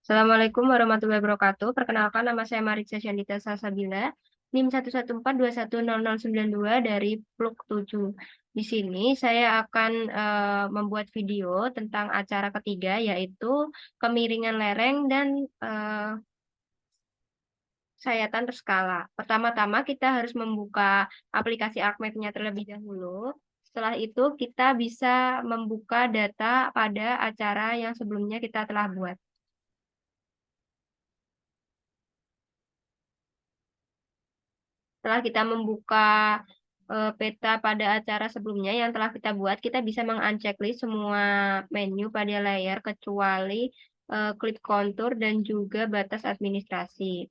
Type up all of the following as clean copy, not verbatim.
Assalamualaikum warahmatullahi wabarakatuh. Perkenalkan, nama saya Maritza Syandita Salsabila, NIM 114210092 dari PLUK 7. Di sini saya akan membuat video tentang acara ketiga, yaitu kemiringan lereng dan sayatan berskala. Pertama-tama kita harus membuka aplikasi ArcMap-nya terlebih dahulu. Setelah itu kita bisa membuka data pada acara yang sebelumnya kita telah buat. Setelah kita membuka peta pada acara sebelumnya yang telah kita buat, kita bisa meng-unchecklist semua menu pada layar kecuali klip kontur dan juga batas administrasi.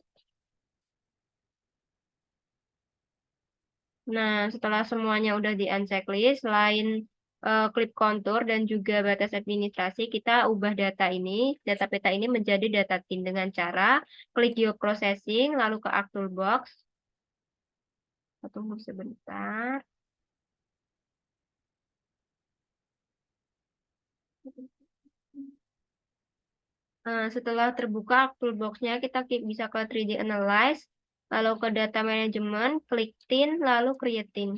Nah, setelah semuanya udah di-unchecklist, selain klip kontur dan juga batas administrasi, kita ubah data ini, data peta ini menjadi data tin dengan cara klik geoprocessing, lalu ke ArcToolbox. Tunggu sebentar. Setelah terbuka toolbox-nya, kita bisa ke 3D Analyze, lalu ke Data Management, klik Tin, lalu Create Tin.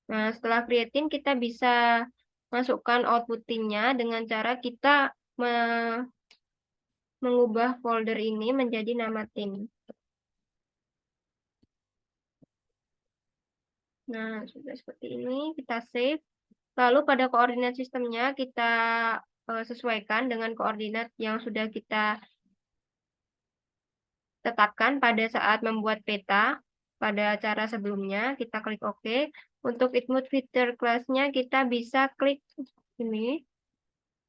Nah, setelah Create Tin, kita bisa masukkan output tin-nya dengan cara kita mengubah folder ini menjadi nama tin. Nah, sudah seperti ini, kita save. Lalu pada koordinat sistemnya, kita sesuaikan dengan koordinat yang sudah kita tetapkan pada saat membuat peta pada cara sebelumnya. Kita klik OK. Untuk input feature class-nya kita bisa klik ini.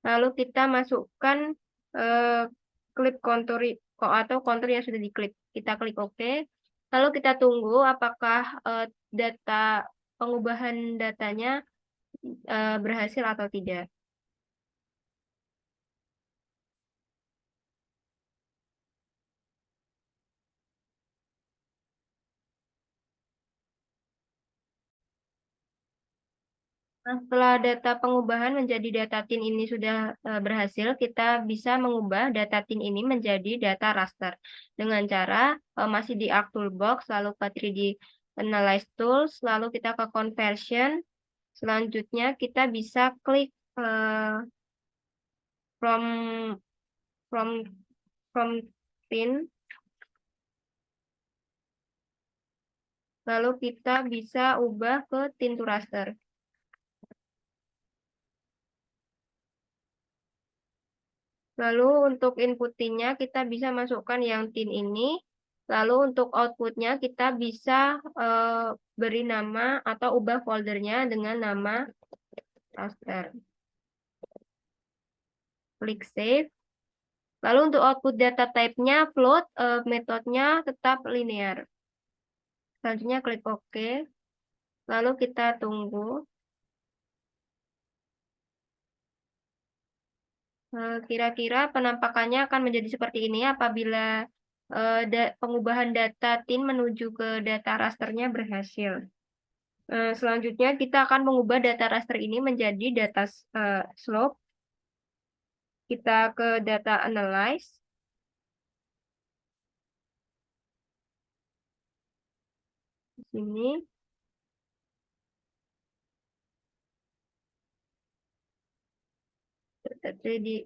Lalu kita masukkan eh, klip kontur atau kontur yang sudah diklik. Kita klik OK. Lalu kita tunggu apakah data pengubahan datanya berhasil atau tidak. Nah, setelah data pengubahan menjadi data tin ini sudah berhasil, kita bisa mengubah data tin ini menjadi data raster dengan cara masih di ArcToolbox, lalu ke 3D Analyze Tools, lalu kita ke Conversion. Selanjutnya kita bisa klik from from from tin, lalu kita bisa ubah ke tin to raster. Lalu untuk input-nya kita bisa masukkan yang tin ini. Lalu untuk outputnya kita bisa beri nama atau ubah foldernya dengan nama raster. Klik save. Lalu untuk output data type-nya float, metodenya tetap linear. Selanjutnya klik OK. Lalu kita tunggu. Kira-kira penampakannya akan menjadi seperti ini apabila pengubahan data tin menuju ke data rasternya berhasil. Selanjutnya kita akan mengubah data raster ini menjadi data slope. Kita ke data analyze. Di sini. Di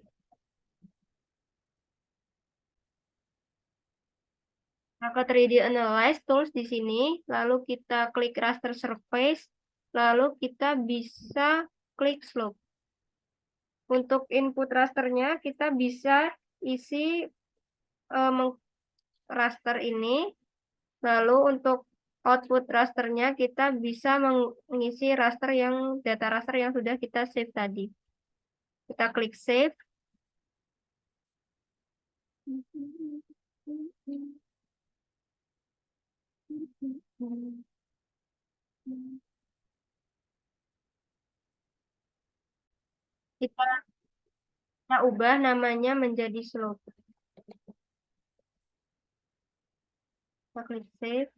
ke 3D Analyze Tools di sini, lalu kita klik raster surface, lalu kita bisa klik slope. Untuk input rasternya kita bisa isi raster ini, lalu untuk output rasternya kita bisa mengisi raster yang data raster yang sudah kita save tadi. Kita klik save. Kita ubah namanya menjadi slope. Kita klik save.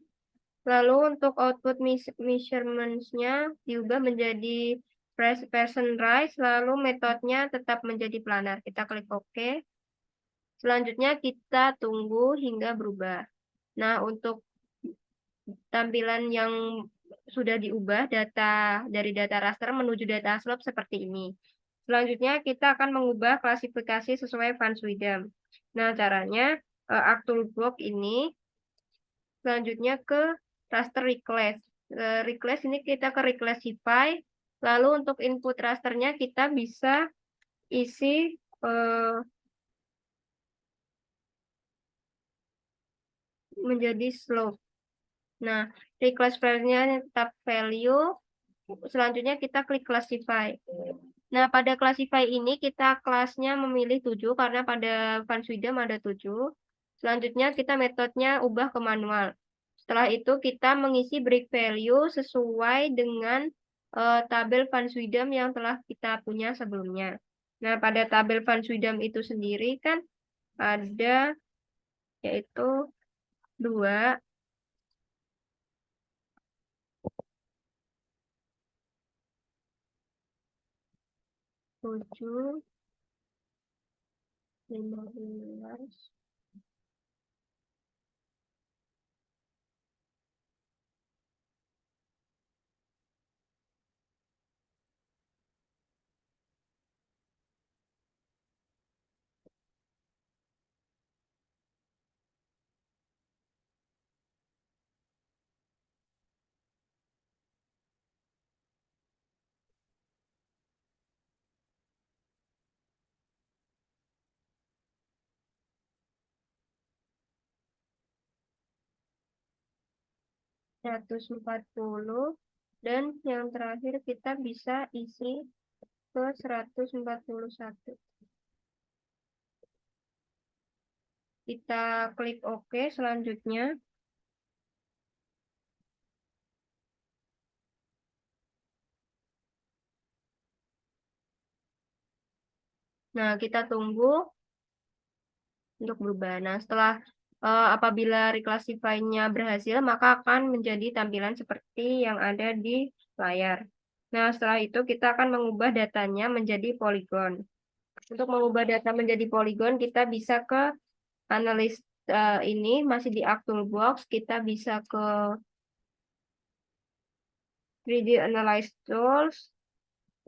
Lalu untuk output measurements-nya diubah menjadi personalize, lalu metodenya tetap menjadi planar. Kita klik OK. Selanjutnya kita tunggu hingga berubah. Nah, untuk tampilan yang sudah diubah dari data raster menuju data slope seperti ini. Selanjutnya kita akan mengubah klasifikasi sesuai Van Swidem. Nah, caranya ActualBlock ini selanjutnya ke raster request. Request ini kita ke Reclassify. Lalu untuk input rasternya kita bisa isi menjadi slope. Nah, request file-nya tetap value. Selanjutnya kita klik classify. Nah, pada classify ini kita kelasnya memilih 7 karena pada Van Swidem ada 7. Selanjutnya kita metodenya ubah ke manual. Setelah itu kita mengisi break value sesuai dengan tabel Van Swidem yang telah kita punya sebelumnya. Nah, pada tabel Van Swidem itu sendiri kan ada yaitu 2, 7, 15. Seratus empat puluh dan yang terakhir kita bisa isi ke 141. Kita klik OK selanjutnya. Nah, kita tunggu untuk berubah. Nah, setelah apabila reclassify-nya berhasil, maka akan menjadi tampilan seperti yang ada di layar. Nah, setelah itu kita akan mengubah datanya menjadi poligon. Untuk mengubah data menjadi poligon, kita bisa ke analis ini, masih di ActualBox, kita bisa ke 3D Analyze Tools,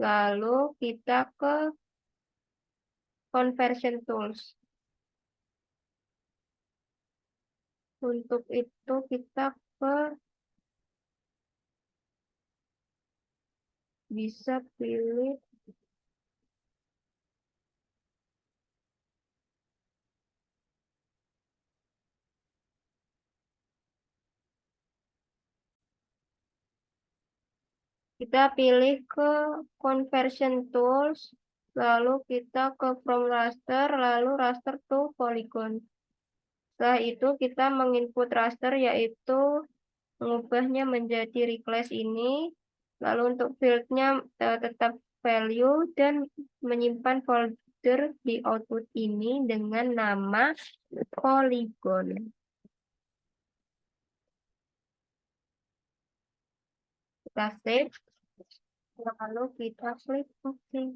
lalu kita ke Conversion Tools. Untuk itu kita bisa pilih ke Conversion Tools, lalu kita ke From Raster, lalu Raster to Polygon. Setelah itu kita menginput raster yaitu mengubahnya menjadi reclass ini. Lalu untuk fieldnya tetap value dan menyimpan folder di output ini dengan nama Polygon. Kita save, lalu kita klik OK.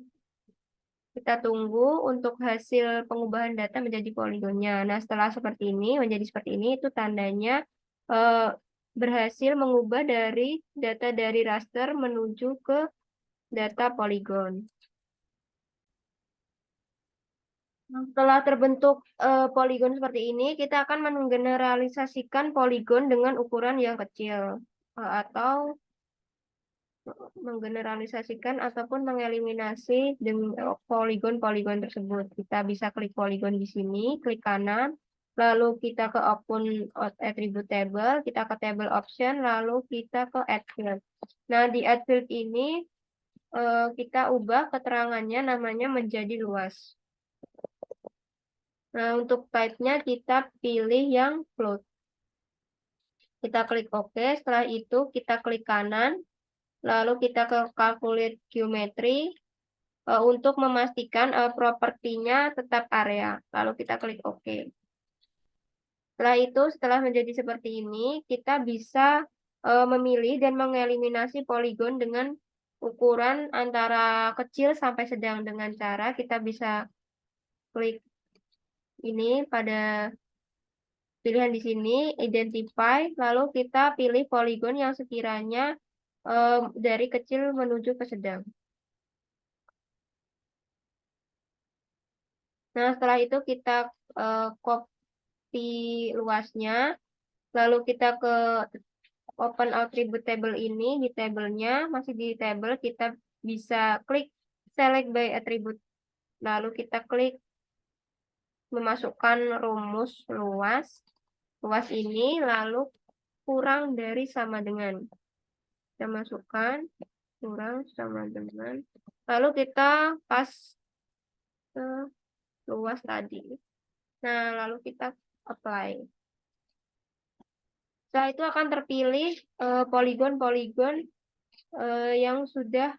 Kita tunggu untuk hasil pengubahan data menjadi poligonnya. Nah, setelah seperti ini, menjadi seperti ini, itu tandanya berhasil mengubah dari data dari raster menuju ke data poligon. Setelah terbentuk poligon seperti ini, kita akan menggeneralisasikan poligon dengan ukuran yang kecil atau menggeneralisasikan ataupun mengeliminasi poligon-poligon tersebut. Kita bisa klik poligon di sini, klik kanan, lalu kita ke open attribute table, kita ke table option, lalu kita ke add field. Nah, di add field ini kita ubah keterangannya namanya menjadi luas. Nah, untuk type-nya kita pilih yang float. Kita klik OK, setelah itu kita klik kanan, lalu kita ke calculate geometry untuk memastikan propertinya tetap area. Lalu kita klik OK. Setelah itu, setelah menjadi seperti ini, kita bisa memilih dan mengeliminasi poligon dengan ukuran antara kecil sampai sedang dengan cara kita bisa klik ini pada pilihan di sini, identify, lalu kita pilih poligon yang sekiranya dari kecil menuju ke sedang. Nah, setelah itu kita copy luasnya, lalu kita ke open attribute table ini, di tabelnya, masih di table, kita bisa klik select by attribute. Lalu kita klik memasukkan rumus luas. Luas ini lalu kurang dari sama dengan. Kita masukkan kurang sama dengan. Lalu kita pas ke luas tadi. Nah, lalu kita apply. Setelah itu akan terpilih poligon-poligon yang sudah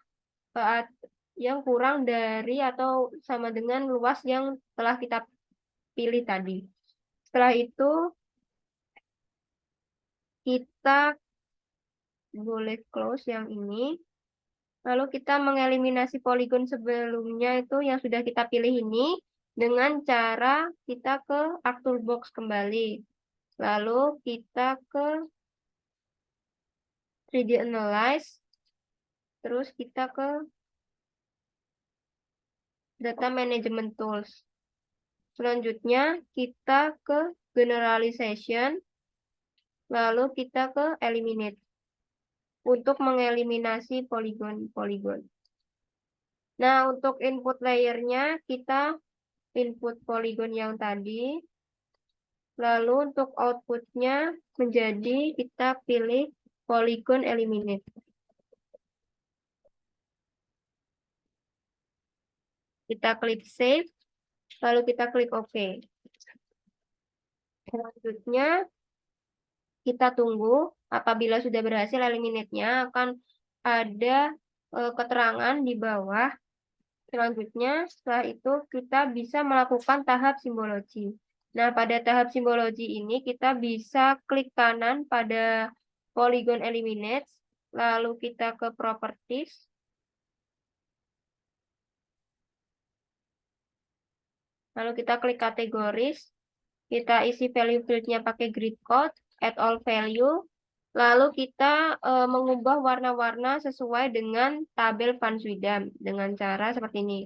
yang kurang dari atau sama dengan luas yang telah kita pilih tadi. Setelah itu kita boleh close yang ini. Lalu kita mengeliminasi poligon sebelumnya itu yang sudah kita pilih ini dengan cara kita ke ArcToolbox kembali. Lalu kita ke 3D Analyze. Terus kita ke Data Management Tools. Selanjutnya kita ke Generalization. Lalu kita ke Eliminate. Untuk mengeliminasi poligon-poligon. Nah, untuk input layernya kita input poligon yang tadi. Lalu untuk outputnya menjadi kita pilih polygon eliminate. Kita klik save, lalu kita klik OK. Selanjutnya kita tunggu apabila sudah berhasil eliminate-nya akan ada keterangan di bawah. Selanjutnya setelah itu kita bisa melakukan tahap simbologi. Nah, pada tahap simbologi ini kita bisa klik kanan pada polygon eliminate, lalu kita ke properties. Lalu kita klik kategoris, kita isi value field-nya pakai grid code, add all value, lalu kita mengubah warna-warna sesuai dengan tabel Van Swidam dengan cara seperti ini.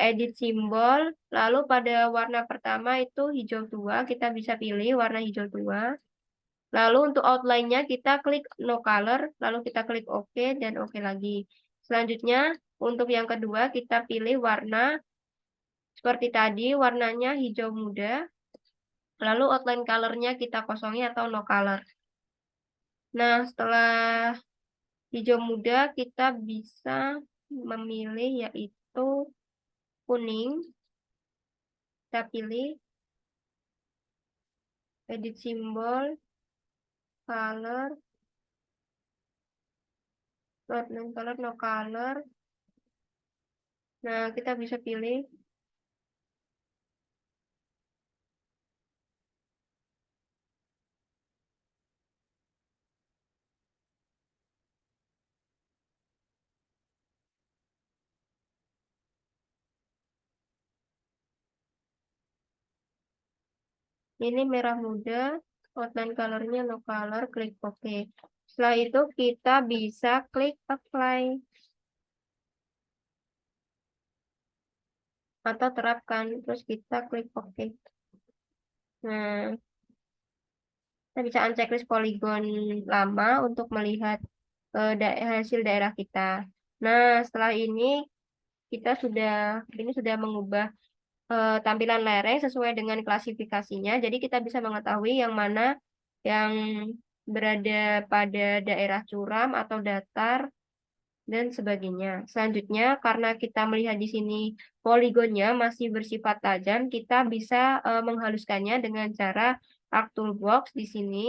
Edit simbol, lalu pada warna pertama itu hijau tua, kita bisa pilih warna hijau tua. Lalu untuk outline-nya kita klik no color, lalu kita klik OK dan OK lagi. Selanjutnya untuk yang kedua kita pilih warna seperti tadi, warnanya hijau muda. Lalu outline color-nya kita kosongi atau no color. Nah, setelah hijau muda kita bisa memilih yaitu kuning. Kita pilih edit simbol, color, outline color, no color. Nah, kita bisa pilih ini merah muda, outline colornya no color, klik OK. Setelah itu kita bisa klik apply atau terapkan, terus kita klik OK. Nah, kita bisa unchecklist poligon lama untuk melihat hasil daerah kita. Nah, setelah ini kita sudah mengubah tampilan lereng sesuai dengan klasifikasinya. Jadi kita bisa mengetahui yang mana yang berada pada daerah curam atau datar dan sebagainya. Selanjutnya, karena kita melihat di sini poligonnya masih bersifat tajam, kita bisa menghaluskannya dengan cara ArcToolbox di sini.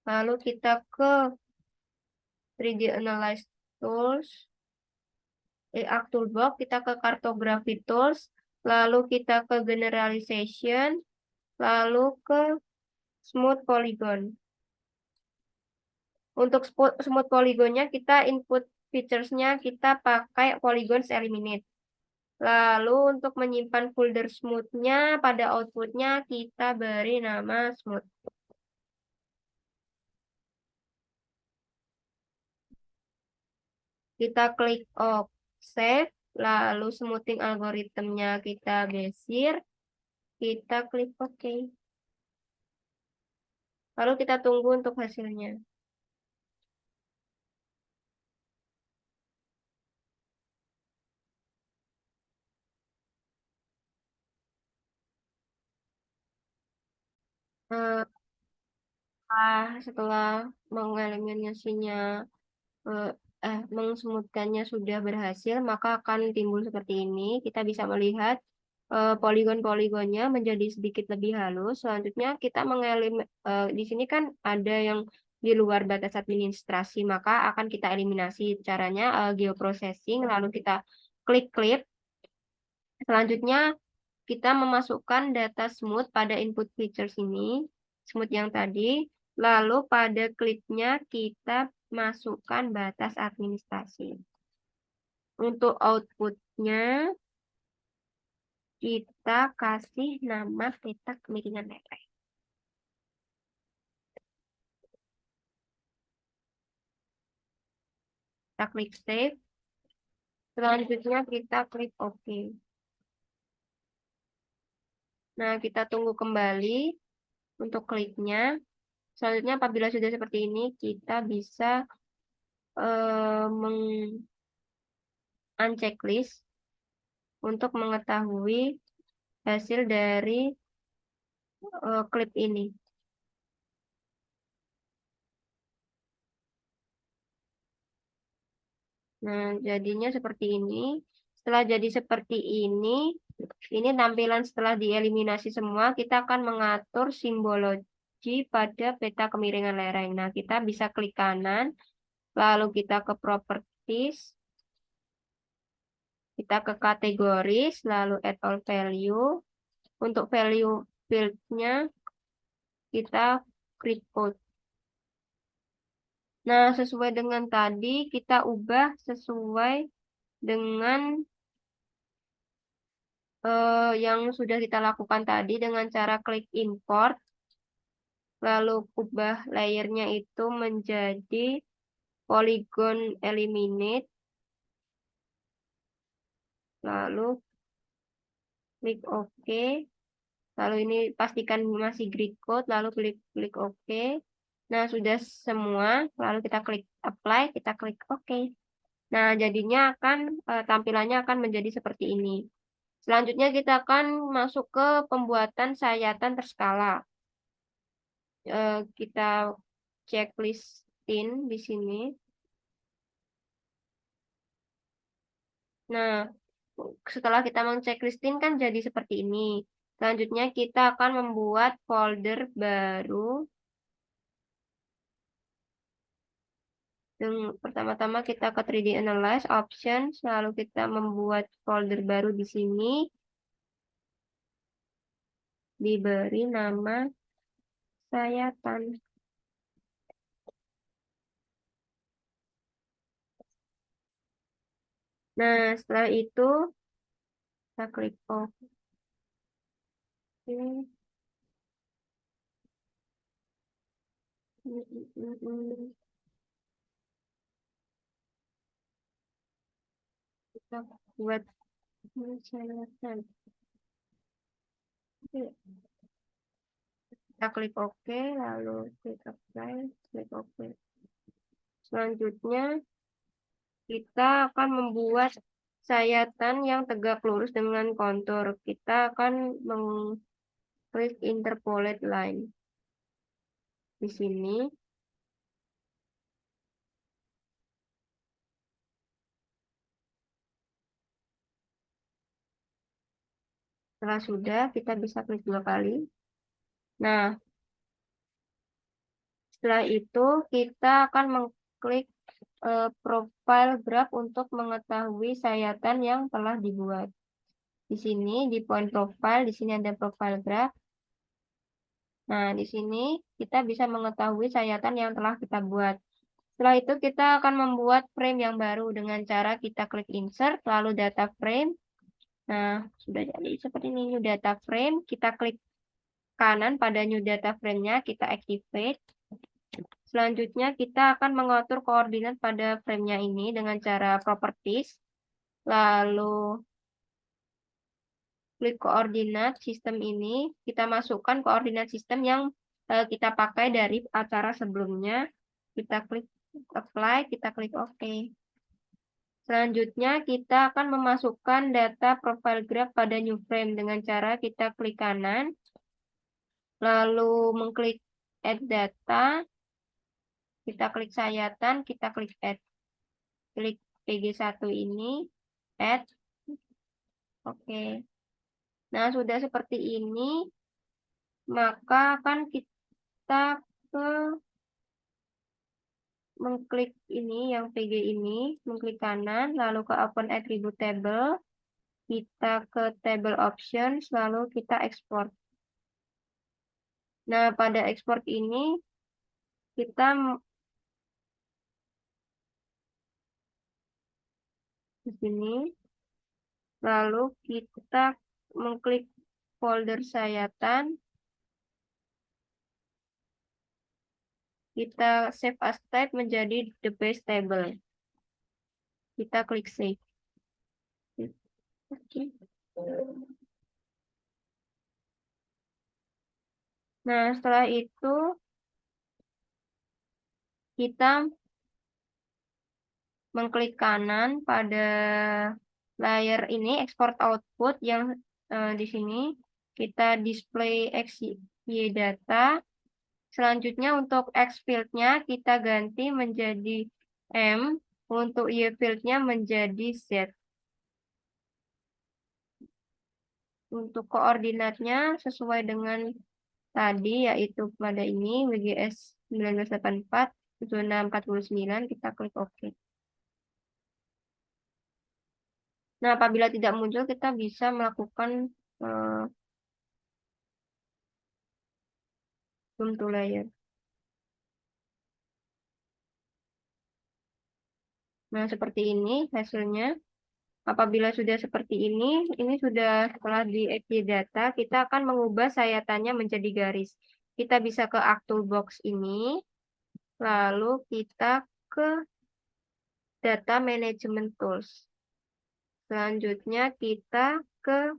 Lalu kita ke 3D Analyze Tools, ArcToolbox, kita ke Cartography Tools, lalu kita ke Generalization, lalu ke Smooth Polygon. Untuk smooth poligonnya kita input features-nya kita pakai polygons eliminate. Lalu untuk menyimpan folder smooth-nya pada output-nya kita beri nama smooth. Kita klik OK, save, lalu smoothing algoritmnya kita geser, kita klik OK. Lalu kita tunggu untuk hasilnya. Eh, setelah mengeliminasinya mengsmoothkannya sudah berhasil, maka akan timbul seperti ini. Kita bisa melihat poligon-poligonnya menjadi sedikit lebih halus. Selanjutnya kita di sini kan ada yang di luar batas administrasi, maka akan kita eliminasi. Caranya geoprocessing, lalu kita klik clip. Selanjutnya kita memasukkan data smooth pada input features ini, smooth yang tadi. Lalu pada klipnya kita masukkan batas administrasi. Untuk outputnya kita kasih nama peta kemiringan lereng. Kita klik save. Selanjutnya kita klik OK. Nah, kita tunggu kembali untuk kliknya. Selanjutnya apabila sudah seperti ini, kita bisa unchecklist untuk mengetahui hasil dari klip ini. Nah, jadinya seperti ini. Setelah jadi seperti ini tampilan setelah dieliminasi semua, kita akan mengatur simbologi pada peta kemiringan lereng. Nah, kita bisa klik kanan, lalu kita ke properties, kita ke kategoris, lalu add all value. Untuk value field-nya, kita klik code. Nah, sesuai dengan tadi, kita ubah sesuai dengan yang sudah kita lakukan tadi dengan cara klik import, lalu ubah layernya itu menjadi polygon eliminate, lalu klik OK, lalu ini pastikan masih grid code, lalu klik OK. Nah, sudah semua, lalu kita klik apply, kita klik OK. Nah, jadinya tampilannya akan menjadi seperti ini. Selanjutnya kita akan masuk ke pembuatan sayatan terskala. Kita checklistin di sini. Nah, setelah kita mengchecklistin kan jadi seperti ini. Selanjutnya kita akan membuat folder baru. Pertama-tama kita ke 3D Analyze Options, lalu kita membuat folder baru di sini. Diberi nama sayatan. Nah, setelah itu kita klik OK. Kita buat sayatan. Kita klik OK, lalu klik apply, klik OK. Selanjutnya, kita akan membuat sayatan yang tegak lurus dengan kontur. Kita akan mengklik interpolate line. Di sini. Setelah sudah, kita bisa klik 2 kali. Nah, setelah itu kita akan mengklik profile graph untuk mengetahui sayatan yang telah dibuat. Di sini di point profile, di sini ada profile graph. Nah, di sini kita bisa mengetahui sayatan yang telah kita buat. Setelah itu kita akan membuat frame yang baru dengan cara kita klik insert, lalu data frame. Nah, sudah jadi seperti ini, new data frame. Kita klik kanan pada new data frame-nya, kita activate. Selanjutnya kita akan mengatur koordinat pada frame-nya ini dengan cara properties. Lalu klik koordinat sistem ini, kita masukkan koordinat sistem yang kita pakai dari acara sebelumnya. Kita klik apply, kita klik OK. Selanjutnya kita akan memasukkan data profile graph pada new frame dengan cara kita klik kanan, lalu mengklik add data, kita klik sayatan, kita klik add. Klik PG1 ini, add, oke. Nah, sudah seperti ini, maka akan kita ke mengklik ini, yang PG ini, mengklik kanan, lalu ke open attribute table, kita ke table options, lalu kita export. Nah, pada export ini, kita di sini, lalu kita mengklik folder sayatan, kita save as type menjadi the base table. Kita klik save. Oke. Nah, setelah itu kita mengklik kanan pada layar ini export output yang di sini kita display XY data. Selanjutnya untuk X field-nya kita ganti menjadi M, untuk Y field-nya menjadi Z. Untuk koordinatnya sesuai dengan tadi, yaitu pada ini WGS 1984 zona 49, kita klik OK. Nah, apabila tidak muncul, kita bisa melakukan zoom to layer. Nah, seperti ini hasilnya. Apabila sudah seperti ini sudah setelah di data, kita akan mengubah sayatannya menjadi garis. Kita bisa ke Act Toolbox ini, lalu kita ke Data Management Tools. Selanjutnya kita ke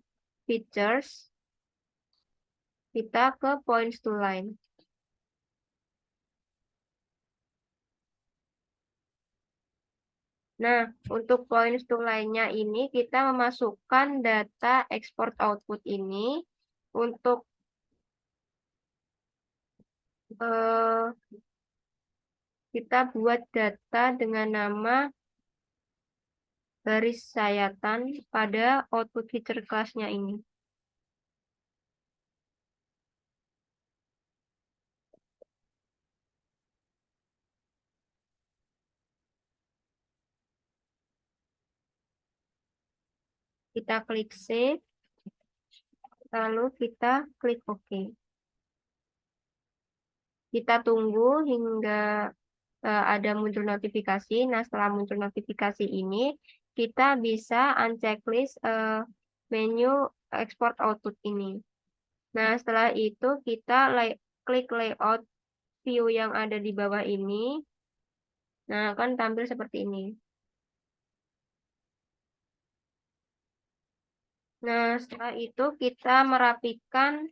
Features, kita ke Points to Line. Nah, untuk points to line-nya ini kita memasukkan data export output ini untuk kita buat data dengan nama garis sayatan pada output feature class-nya ini. Kita klik save, lalu kita klik OK. Kita tunggu hingga ada muncul notifikasi. Nah, setelah muncul notifikasi ini, kita bisa unchecklist menu export output ini. Nah, setelah itu kita klik layout view yang ada di bawah ini. Nah, akan tampil seperti ini. Nah, setelah itu kita merapikan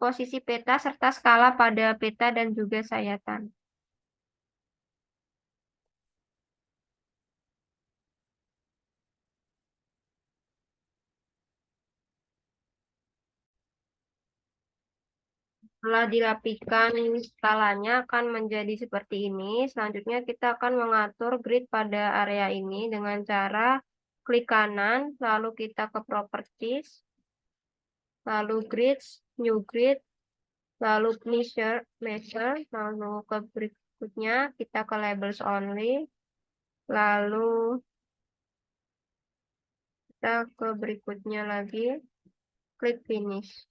posisi peta serta skala pada peta dan juga sayatan. Setelah dirapikan, skalanya akan menjadi seperti ini. Selanjutnya kita akan mengatur grid pada area ini dengan cara klik kanan, lalu kita ke Properties, lalu Grids, New Grid, lalu Measure, lalu ke berikutnya kita ke Labels Only, lalu kita ke berikutnya lagi, klik Finish.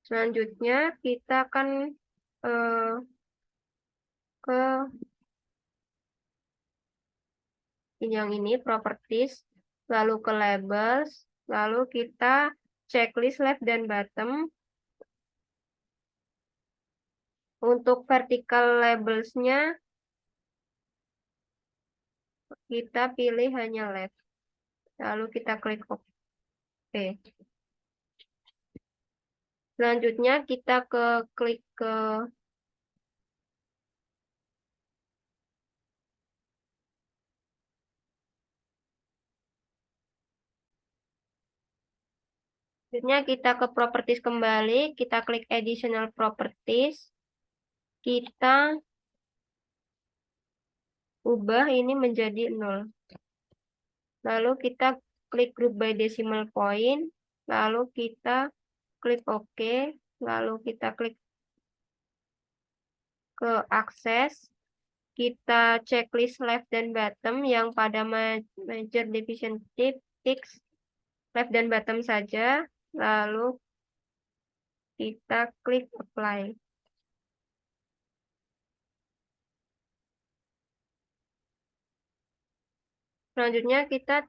Selanjutnya kita akan ke yang ini properties, lalu ke labels, lalu kita checklist left dan bottom. Untuk vertical labelsnya kita pilih hanya left, lalu kita klik OK. Selanjutnya kita klik ke Selanjutnya kita ke properties kembali, kita klik additional properties, kita ubah ini menjadi 0. Lalu kita klik group by decimal point, lalu kita klik OK, lalu kita klik ke akses, kita checklist left dan bottom yang pada major division text left dan bottom saja, lalu kita klik apply. Selanjutnya kita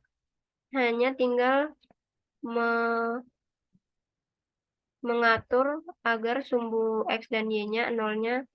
hanya tinggal mengatur agar sumbu X dan Y-nya nolnya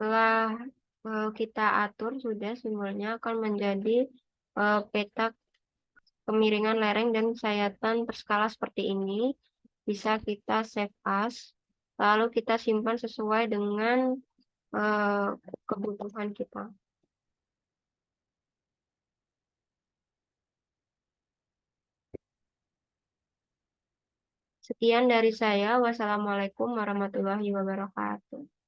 setelah kita atur sudah simbolnya akan menjadi peta kemiringan lereng dan sayatan berskala seperti ini. Bisa kita save as, lalu kita simpan sesuai dengan kebutuhan kita. Sekian dari saya. Wassalamualaikum warahmatullahi wabarakatuh.